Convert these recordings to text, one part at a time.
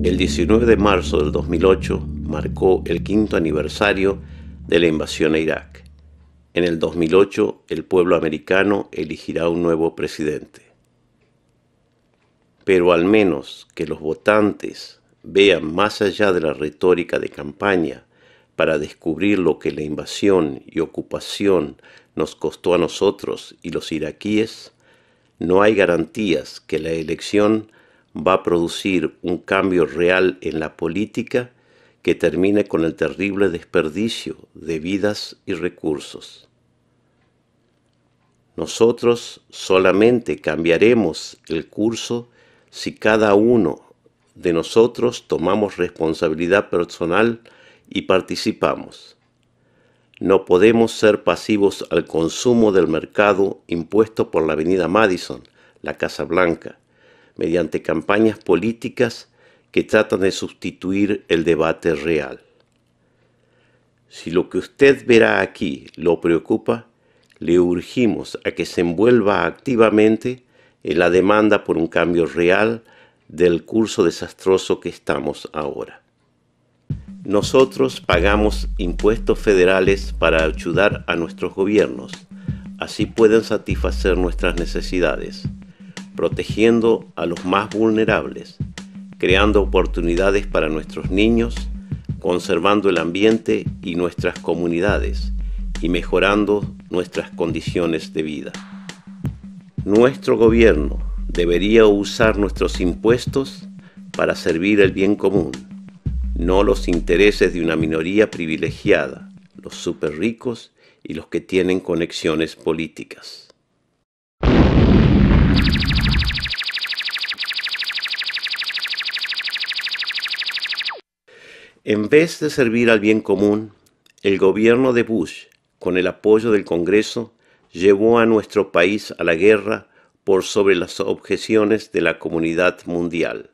El 19 de marzo del 2008 marcó el 5º aniversario de la invasión a Irak. En el 2008, el pueblo americano elegirá un nuevo presidente. Pero al menos que los votantes vean más allá de la retórica de campaña para descubrir lo que la invasión y ocupación nos costó a nosotros y los iraquíes, no hay garantías que la elección va a producir un cambio real en la política que termine con el terrible desperdicio de vidas y recursos. Nosotros solamente cambiaremos el curso si cada uno de nosotros tomamos responsabilidad personal y participamos. No podemos ser pasivos al consumo del mercado impuesto por la Avenida Madison, la Casa Blanca, mediante campañas políticas que tratan de sustituir el debate real. Si lo que usted verá aquí lo preocupa, le urgimos a que se envuelva activamente en la demanda por un cambio real del curso desastroso que estamos ahora. Nosotros pagamos impuestos federales para ayudar a nuestros gobiernos, así pueden satisfacer nuestras necesidades, protegiendo a los más vulnerables, creando oportunidades para nuestros niños, conservando el ambiente y nuestras comunidades y mejorando nuestras condiciones de vida. Nuestro gobierno debería usar nuestros impuestos para servir el bien común, no los intereses de una minoría privilegiada, los superricos y los que tienen conexiones políticas. En vez de servir al bien común, el gobierno de Bush, con el apoyo del Congreso, llevó a nuestro país a la guerra por sobre las objeciones de la comunidad mundial,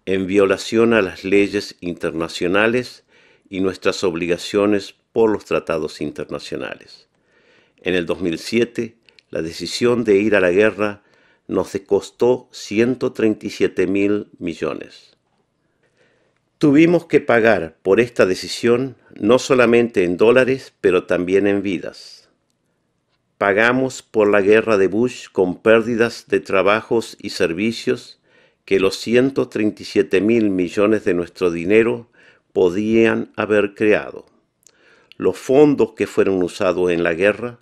en violación a las leyes internacionales y nuestras obligaciones por los tratados internacionales. En el 2007, la decisión de ir a la guerra nos costó 137.000 millones. Tuvimos que pagar por esta decisión no solamente en dólares, pero también en vidas. Pagamos por la guerra de Bush con pérdidas de trabajos y servicios que los 137.000 millones de nuestro dinero podían haber creado. Los fondos que fueron usados en la guerra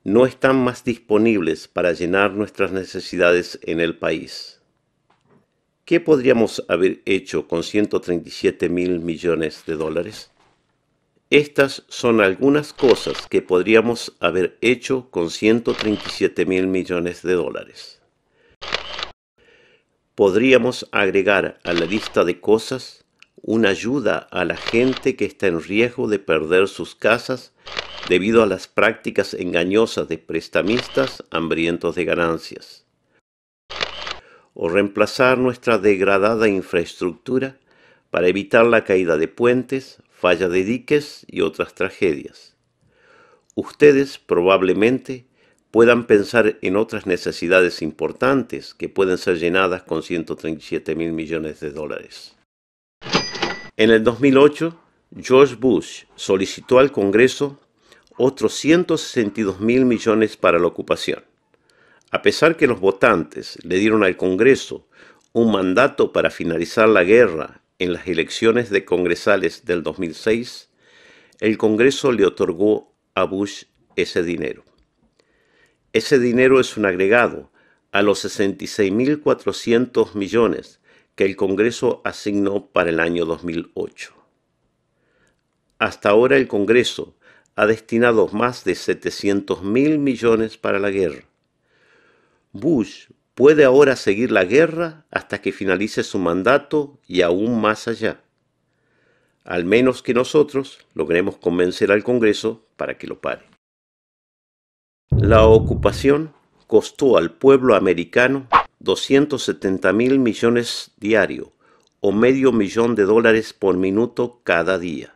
no están más disponibles para llenar nuestras necesidades en el país. ¿Qué podríamos haber hecho con 137.000 millones de dólares? Estas son algunas cosas que podríamos haber hecho con 137.000 millones de dólares. Podríamos agregar a la lista de cosas una ayuda a la gente que está en riesgo de perder sus casas debido a las prácticas engañosas de prestamistas hambrientos de ganancias. O reemplazar nuestra degradada infraestructura para evitar la caída de puentes, falla de diques y otras tragedias. Ustedes probablemente puedan pensar en otras necesidades importantes que pueden ser llenadas con 137.000 millones de dólares. En el 2008, George Bush solicitó al Congreso otros 162.000 millones para la ocupación. A pesar que los votantes le dieron al Congreso un mandato para finalizar la guerra en las elecciones de congresales del 2006, el Congreso le otorgó a Bush ese dinero. Ese dinero es un agregado a los 66.400 millones que el Congreso asignó para el año 2008. Hasta ahora el Congreso ha destinado más de 700.000 millones para la guerra. Bush puede ahora seguir la guerra hasta que finalice su mandato y aún más allá. Al menos que nosotros logremos convencer al Congreso para que lo pare. La ocupación costó al pueblo americano 270.000 millones diarios, o $500.000 por minuto cada día.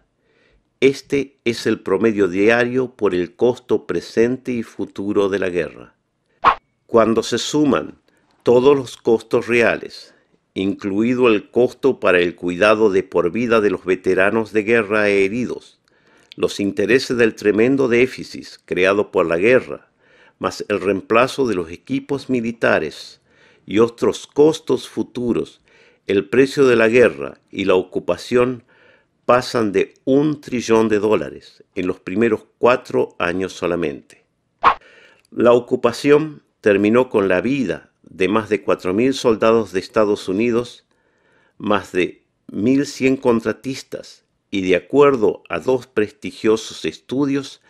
Este es el promedio diario por el costo presente y futuro de la guerra. Cuando se suman todos los costos reales, incluido el costo para el cuidado de por vida de los veteranos de guerra e heridos, los intereses del tremendo déficit creado por la guerra, más el reemplazo de los equipos militares y otros costos futuros, el precio de la guerra y la ocupación pasan de $1 trillón en los primeros 4 años solamente. La ocupación terminó con la vida de más de 4.000 soldados de Estados Unidos, más de 1.100 contratistas y, de acuerdo a 2 prestigiosos estudios,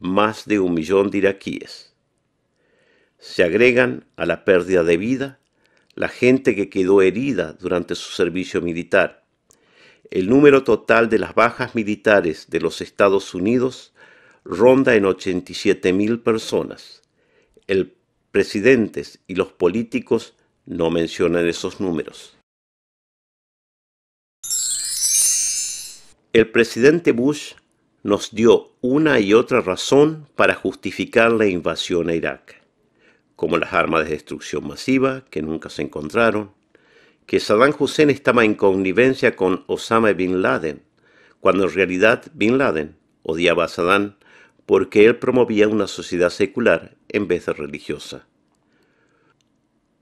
más de 1 millón de iraquíes. Se agregan a la pérdida de vida la gente que quedó herida durante su servicio militar. El número total de las bajas militares de los Estados Unidos ronda en 87.000 personas. El presidente y los políticos no mencionan esos números. El presidente Bush nos dio una y otra razón para justificar la invasión a Irak, como las armas de destrucción masiva que nunca se encontraron, que Saddam Hussein estaba en connivencia con Osama Bin Laden, cuando en realidad Bin Laden odiaba a Saddam porque él promovía una sociedad secular en vez de religiosa.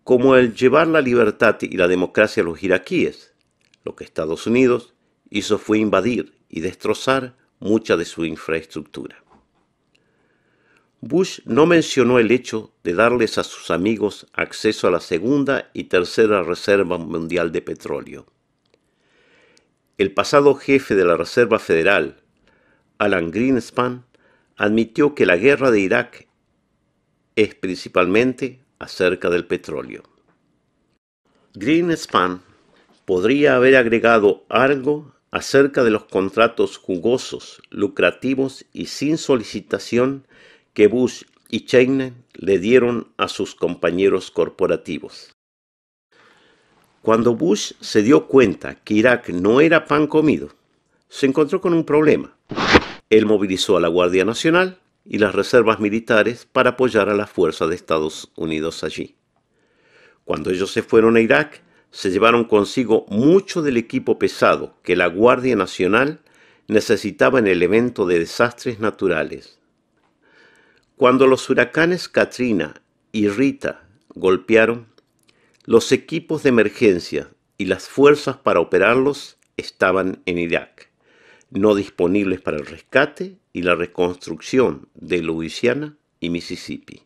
Como el llevar la libertad y la democracia a los iraquíes, lo que Estados Unidos hizo fue invadir y destrozar mucha de su infraestructura. Bush no mencionó el hecho de darles a sus amigos acceso a la segunda y tercera reserva mundial de petróleo. El pasado jefe de la Reserva Federal, Alan Greenspan, admitió que la guerra de Irak es principalmente acerca del petróleo. Greenspan podría haber agregado algo acerca de los contratos jugosos, lucrativos y sin solicitación que Bush y Cheney le dieron a sus compañeros corporativos. Cuando Bush se dio cuenta que Irak no era pan comido, se encontró con un problema. Él movilizó a la Guardia Nacional y las reservas militares para apoyar a las fuerzas de Estados Unidos allí. Cuando ellos se fueron a Irak, se llevaron consigo mucho del equipo pesado que la Guardia Nacional necesitaba en el evento de desastres naturales. Cuando los huracanes Katrina y Rita golpearon, los equipos de emergencia y las fuerzas para operarlos estaban en Irak, no disponibles para el rescate y la reconstrucción de Luisiana y Mississippi.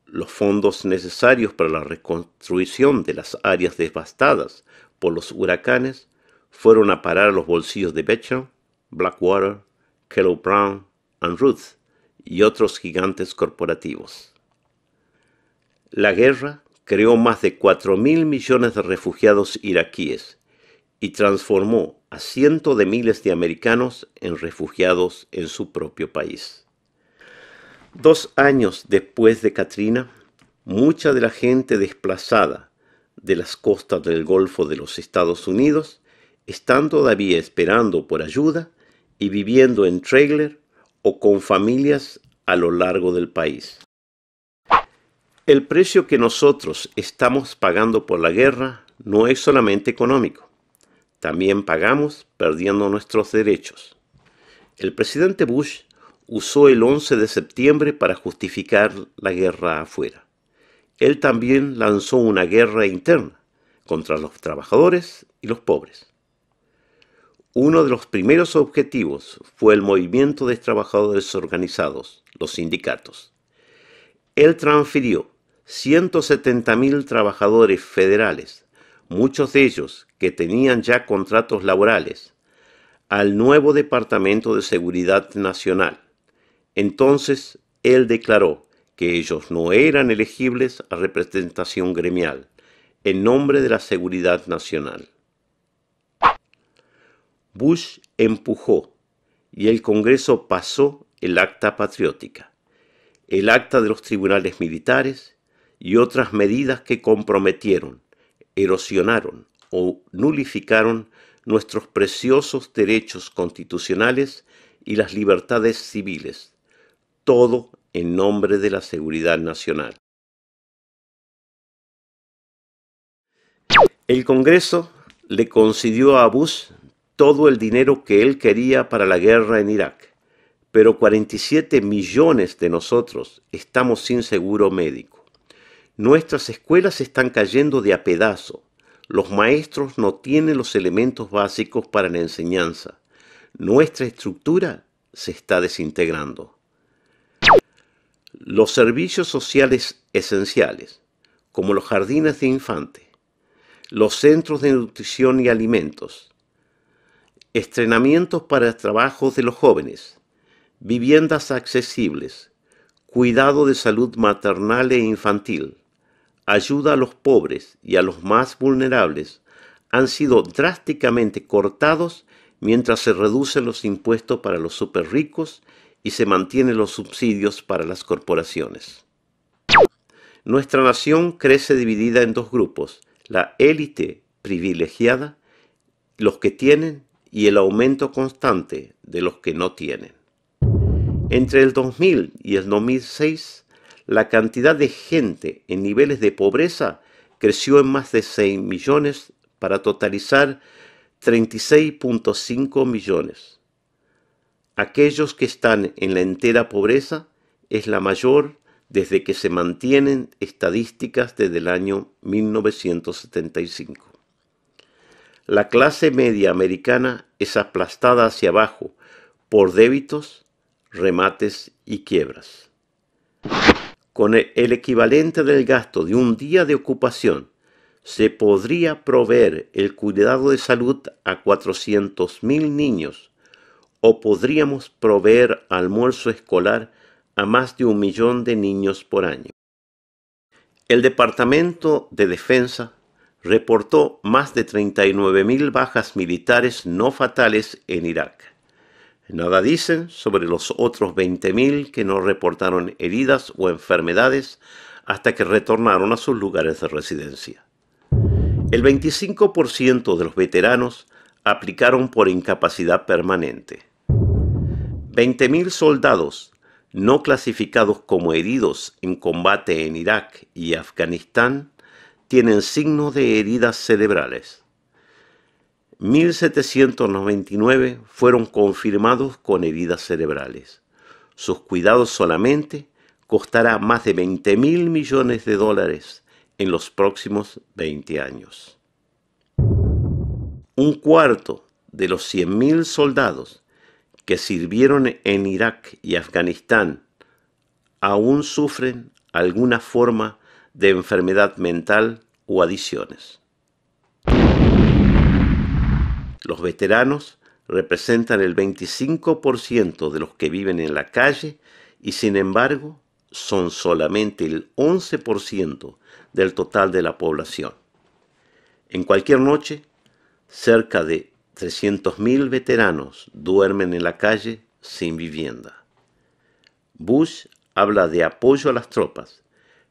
Los fondos necesarios para la reconstrucción de las áreas devastadas por los huracanes fueron a parar a los bolsillos de Beecher, Blackwater, Kellogg Brown y Ruth y otros gigantes corporativos. La guerra creó más de 4.000 millones de refugiados iraquíes y transformó a cientos de miles de americanos en refugiados en su propio país. 2 años después de Katrina, mucha de la gente desplazada de las costas del Golfo de los Estados Unidos están todavía esperando por ayuda y viviendo en tráiler o con familias a lo largo del país. El precio que nosotros estamos pagando por la guerra no es solamente económico. También pagamos perdiendo nuestros derechos. El presidente Bush usó el 11 de septiembre para justificar la guerra afuera. Él también lanzó una guerra interna contra los trabajadores y los pobres. Uno de los primeros objetivos fue el movimiento de trabajadores organizados, los sindicatos. Él transfirió 170.000 trabajadores federales, muchos de ellos que tenían ya contratos laborales, al nuevo Departamento de Seguridad Nacional. Entonces, él declaró que ellos no eran elegibles a representación gremial, en nombre de la seguridad nacional. Bush empujó y el Congreso pasó el Acta Patriótica, el Acta de los Tribunales Militares y otras medidas que comprometieron, erosionaron o nulificaron nuestros preciosos derechos constitucionales y las libertades civiles, todo en nombre de la seguridad nacional. El Congreso le concedió a Bush todo el dinero que él quería para la guerra en Irak, pero 47 millones de nosotros estamos sin seguro médico. Nuestras escuelas están cayendo de a pedazo. Los maestros no tienen los elementos básicos para la enseñanza. Nuestra estructura se está desintegrando. Los servicios sociales esenciales, como los jardines de infantes, los centros de nutrición y alimentos, entrenamientos para trabajos de los jóvenes, viviendas accesibles, cuidado de salud maternal e infantil, ayuda a los pobres y a los más vulnerables, han sido drásticamente cortados mientras se reducen los impuestos para los superricos y se mantienen los subsidios para las corporaciones. Nuestra nación crece dividida en dos grupos: la élite privilegiada, los que tienen, y el aumento constante de los que no tienen. Entre el 2000 y el 2006, la cantidad de gente en niveles de pobreza creció en más de 6 millones para totalizar 36.5 millones. Aquellos que están en la entera pobreza es la mayor desde que se mantienen estadísticas desde el año 1975. La clase media americana es aplastada hacia abajo por débitos, remates y quiebras. Con el equivalente del gasto de un día de ocupación, se podría proveer el cuidado de salud a 400.000 niños, o podríamos proveer almuerzo escolar a más de 1 millón de niños por año. El Departamento de Defensa reportó más de 39.000 bajas militares no fatales en Irak. Nada dicen sobre los otros 20.000 que no reportaron heridas o enfermedades hasta que retornaron a sus lugares de residencia. El 25% de los veteranos aplicaron por incapacidad permanente. 20.000 soldados no clasificados como heridos en combate en Irak y Afganistán tienen signos de heridas cerebrales. 1.799 fueron confirmados con heridas cerebrales. Sus cuidados solamente costará más de 20.000 millones de dólares en los próximos 20 años. Un cuarto de los 100.000 soldados que sirvieron en Irak y Afganistán aún sufren alguna forma de enfermedad mental o adicciones. Los veteranos representan el 25% de los que viven en la calle y, sin embargo, son solamente el 11% del total de la población. En cualquier noche, cerca de 300.000 veteranos duermen en la calle sin vivienda. Bush habla de apoyo a las tropas,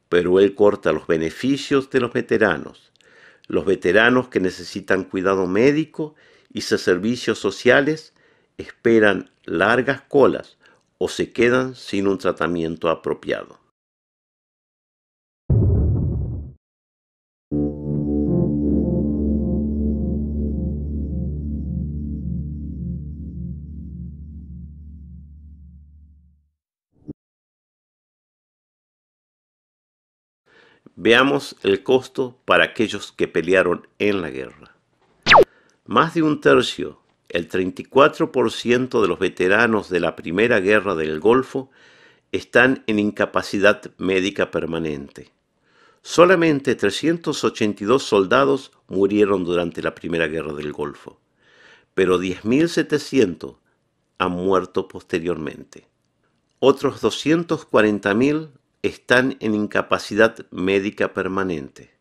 pero él corta los beneficios de los veteranos que necesitan cuidado médico y servicios sociales esperan largas colas o se quedan sin un tratamiento apropiado. Veamos el costo para aquellos que pelearon en la guerra. Más de un tercio, el 34% de los veteranos de la Primera Guerra del Golfo están en incapacidad médica permanente. Solamente 382 soldados murieron durante la Primera Guerra del Golfo, pero 10.700 han muerto posteriormente. Otros 240.000 están en incapacidad médica permanente.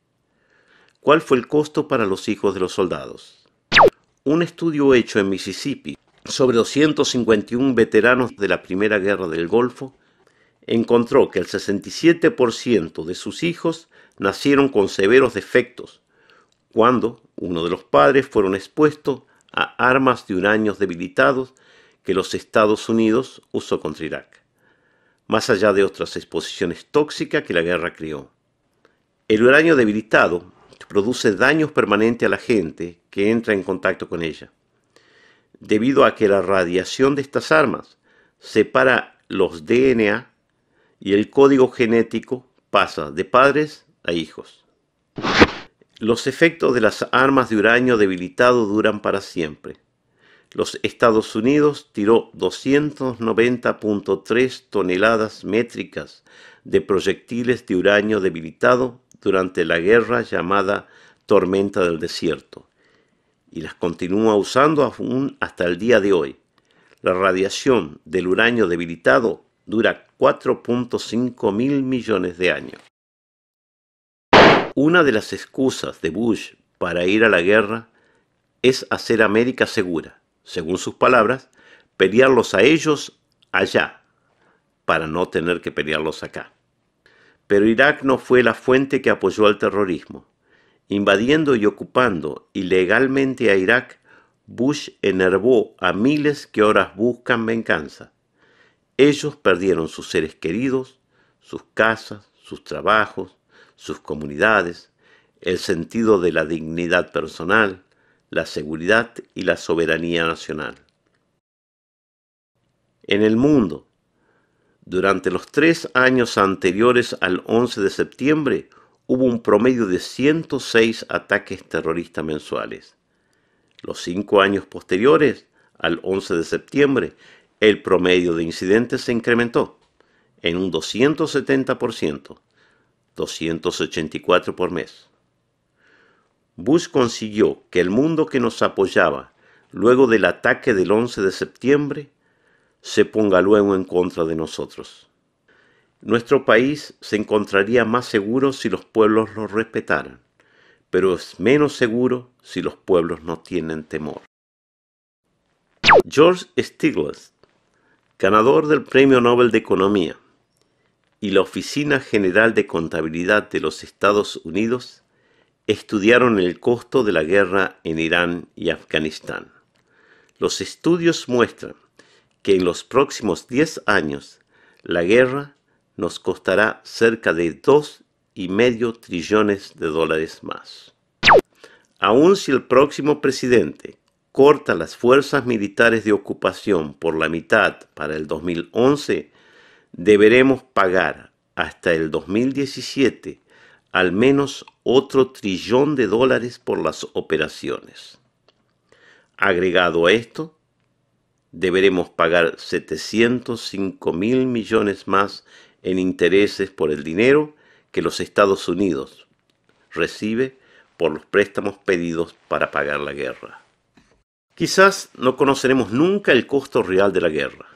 ¿Cuál fue el costo para los hijos de los soldados? Un estudio hecho en Mississippi sobre 251 veteranos de la Primera Guerra del Golfo encontró que el 67% de sus hijos nacieron con severos defectos cuando uno de los padres fueron expuestos a armas de uranio debilitados que los Estados Unidos usó contra Irak, más allá de otras exposiciones tóxicas que la guerra creó. El uranio debilitado produce daños permanentes a la gente que entra en contacto con ella, debido a que la radiación de estas armas separa los DNA y el código genético pasa de padres a hijos. Los efectos de las armas de uranio debilitado duran para siempre. Los Estados Unidos tiró 290.3 toneladas métricas de proyectiles de uranio debilitado durante la guerra llamada Tormenta del Desierto, y las continúa usando aún hasta el día de hoy. La radiación del uranio debilitado dura 4.5 mil millones de años. Una de las excusas de Bush para ir a la guerra es hacer América segura. Según sus palabras, pelearlos a ellos allá, para no tener que pelearlos acá. Pero Irak no fue la fuente que apoyó al terrorismo. Invadiendo y ocupando ilegalmente a Irak, Bush enervó a miles que ahora buscan venganza. Ellos perdieron sus seres queridos, sus casas, sus trabajos, sus comunidades, el sentido de la dignidad personal, la seguridad y la soberanía nacional. En el mundo, durante los 3 años anteriores al 11 de septiembre, hubo un promedio de 106 ataques terroristas mensuales. Los 5 años posteriores al 11 de septiembre, el promedio de incidentes se incrementó en un 270%, 284 por mes. Bush consiguió que el mundo que nos apoyaba luego del ataque del 11 de septiembre se ponga luego en contra de nosotros. Nuestro país se encontraría más seguro si los pueblos lo respetaran, pero es menos seguro si los pueblos no tienen temor. George Stiglitz, ganador del Premio Nobel de Economía, y la Oficina General de Contabilidad de los Estados Unidos estudiaron el costo de la guerra en Irán y Afganistán. Los estudios muestran que en los próximos 10 años la guerra nos costará cerca de $2,5 trillones más. Aun si el próximo presidente corta las fuerzas militares de ocupación por la mitad para el 2011, deberemos pagar hasta el 2017 al menos otro $1 trillón por las operaciones. Agregado a esto, deberemos pagar 705 mil millones más en intereses por el dinero que los Estados Unidos recibe por los préstamos pedidos para pagar la guerra. Quizás no conoceremos nunca el costo real de la guerra.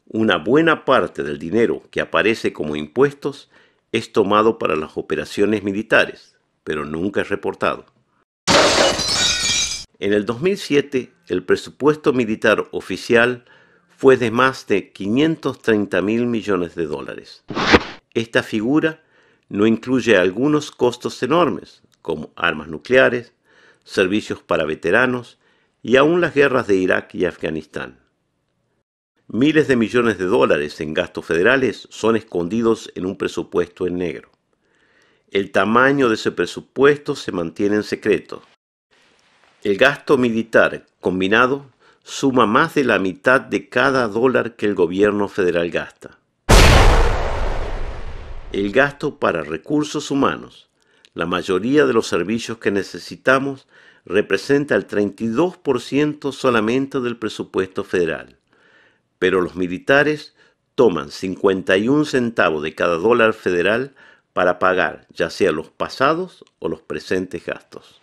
Una buena parte del dinero que aparece como impuestos es tomado para las operaciones militares, pero nunca es reportado. En el 2007, el presupuesto militar oficial fue de más de 530 mil millones de dólares. Esta figura no incluye algunos costos enormes, como armas nucleares, servicios para veteranos y aún las guerras de Irak y Afganistán. Miles de millones de dólares en gastos federales son escondidos en un presupuesto en negro. El tamaño de ese presupuesto se mantiene en secreto. El gasto militar combinado suma más de la mitad de cada dólar que el gobierno federal gasta. El gasto para recursos humanos, la mayoría de los servicios que necesitamos, representa el 32% solamente del presupuesto federal. Pero los militares toman 51 centavos de cada dólar federal para pagar ya sea los pasados o los presentes gastos.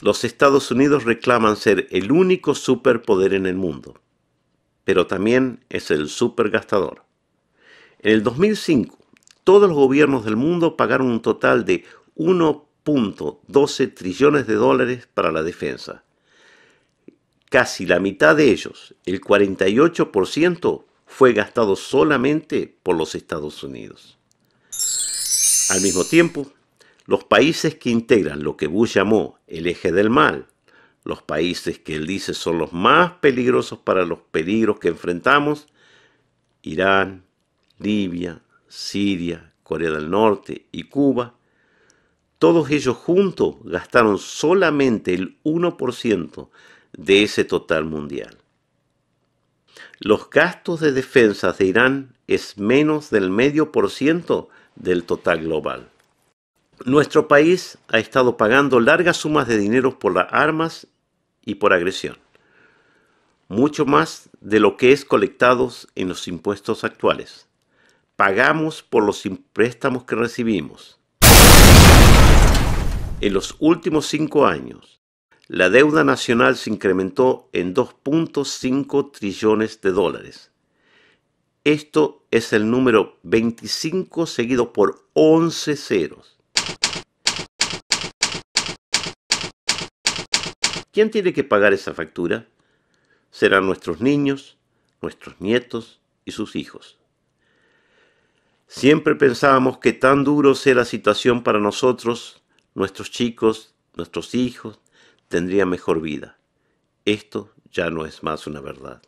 Los Estados Unidos reclaman ser el único superpoder en el mundo, pero también es el supergastador. En el 2005, todos los gobiernos del mundo pagaron un total de 1.12 trillones de dólares para la defensa. Casi la mitad de ellos, el 48%, fue gastado solamente por los Estados Unidos. Al mismo tiempo, los países que integran lo que Bush llamó el eje del mal, los países que él dice son los más peligrosos para los peligros que enfrentamos, Irán, Libia, Siria, Corea del Norte y Cuba, Todos ellos juntos gastaron solamente el 1% de ese total mundial. Los gastos de defensa de Irán es menos del 0,5% del total global. Nuestro país ha estado pagando largas sumas de dinero por las armas y por agresión, mucho más de lo que es colectados en los impuestos actuales. Pagamos por los préstamos que recibimos. En los últimos 5 años, la deuda nacional se incrementó en 2.5 trillones de dólares. Esto es el número 25 seguido por 11 ceros. ¿Quién tiene que pagar esa factura? Serán nuestros niños, nuestros nietos y sus hijos. Siempre pensábamos que tan duro sea la situación para nosotros, nuestros chicos, nuestros hijos, tendrían mejor vida. Esto ya no es más una verdad.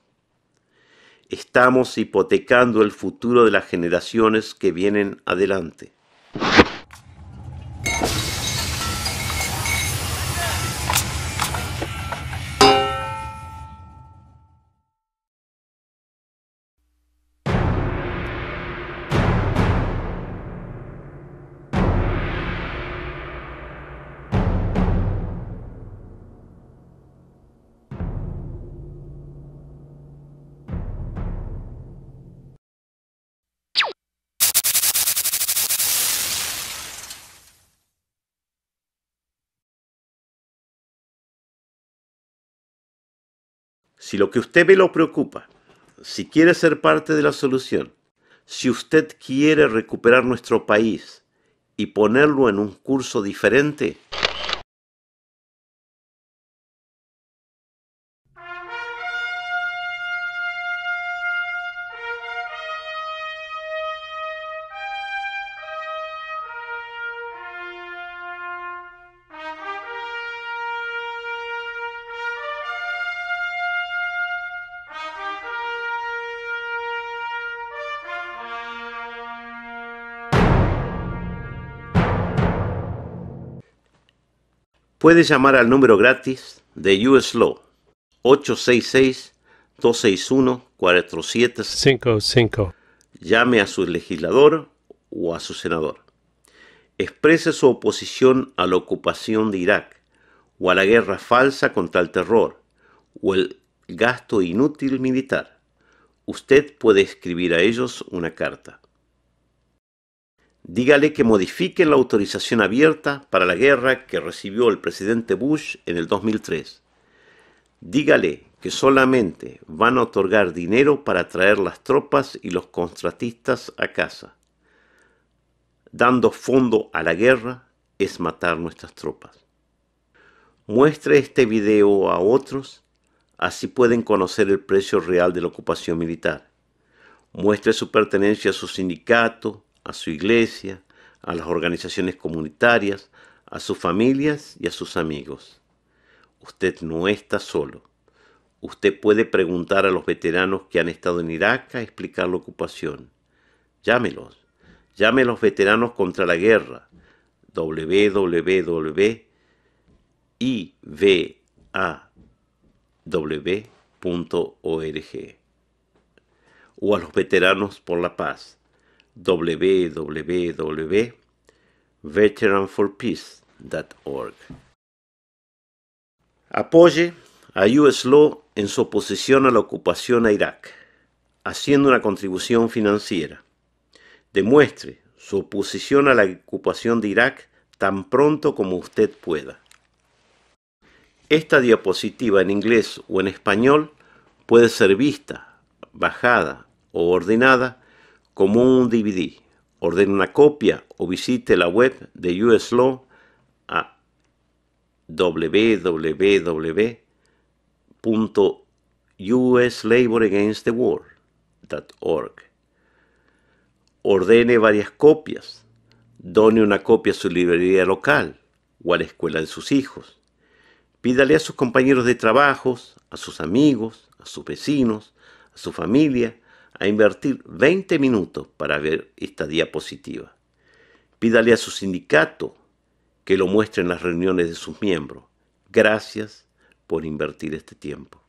Estamos hipotecando el futuro de las generaciones que vienen adelante. Si lo que usted ve lo preocupa, si quiere ser parte de la solución, si usted quiere recuperar nuestro país y ponerlo en un curso diferente, puede llamar al número gratis de US Law 866-261-4755. Llame a su legislador o a su senador. Exprese su oposición a la ocupación de Irak o a la guerra falsa contra el terror o el gasto inútil militar. Usted puede escribir a ellos una carta. Dígale que modifiquen la autorización abierta para la guerra que recibió el presidente Bush en el 2003. Dígale que solamente van a otorgar dinero para traer las tropas y los contratistas a casa. Dando fondo a la guerra es matar nuestras tropas. Muestre este video a otros, así pueden conocer el precio real de la ocupación militar. Muestre su pertenencia a su sindicato, a su iglesia, a las organizaciones comunitarias, a sus familias y a sus amigos. Usted no está solo. Usted puede preguntar a los veteranos que han estado en Irak a explicar la ocupación. Llámelos. Llame a los veteranos contra la guerra. www.ivaw.org. O a los veteranos por la paz. www.veteranforpeace.org. Apoye a US Law en su oposición a la ocupación a Irak, haciendo una contribución financiera. Demuestre su oposición a la ocupación de Irak tan pronto como usted pueda. Esta diapositiva en inglés o en español puede ser vista, bajada o ordenada como un DVD. Ordene una copia o visite la web de US Law a www.uslaboragainstthewar.org. Ordene varias copias. Done una copia a su librería local o a la escuela de sus hijos. Pídale a sus compañeros de trabajo, a sus amigos, a sus vecinos, a su familia, a invertir 20 minutos para ver esta diapositiva. Pídale a su sindicato que lo muestre en las reuniones de sus miembros. Gracias por invertir este tiempo.